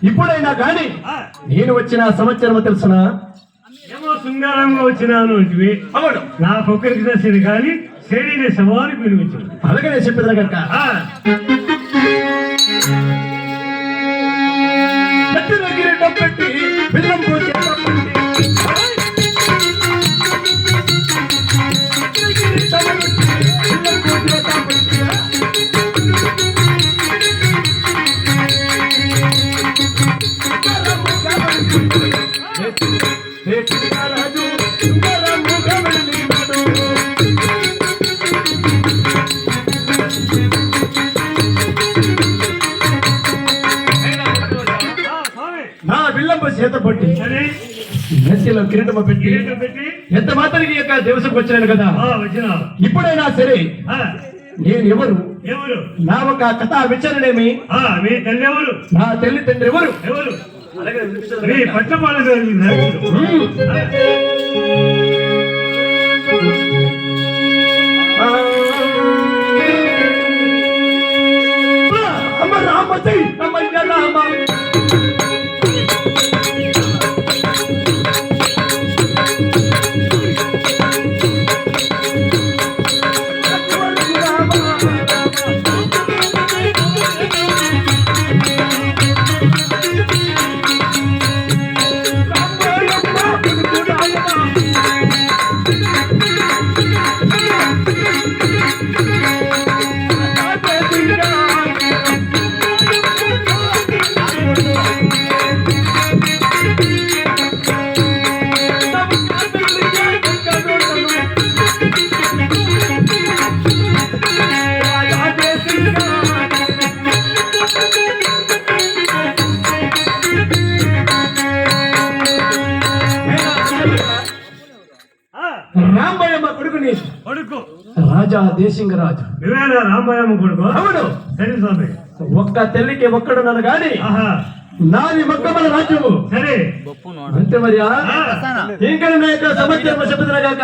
ఇప్పుడైనా గాని నేను వచ్చిన సంవత్సరం తెలుసునా? ఏమో శృంగారంగా వచ్చినాను. అవును, నాకొక్కరికి తెలిసింది కానీ శరీర సవారికి వినిపించింది. అలాగనే చెప్పేదా కనుక పెట్టి నా విల్లంబ చేత పట్టి మెస్సీలో కిరీటం పెట్టి ఎంత మాత్రానికి యొక్క దేవసకు వచ్చినాను కదా. ఇప్పుడైనా సరే నేను ఎవరు, నా ఒక కథ విచారణేమి, నా తల్లి తండ్రి ఎవరు, పట్టపాల అమ్మ రామతి అమ్మ రామ రాంబయ్యమ్మ కొడుకుని కొడుకు రాజా దేశింగరాజు. రాంబయ్యమ్మ కొడుకు? అవును. సరే స్వామి, ఒక్క తల్లికి ఒక్కడు నన్ను గాని నాది మొక్కమల రాజ్యము. సరే అంతే మరియా ఇంకా సంవత్సరం చెప్తున్నా కాక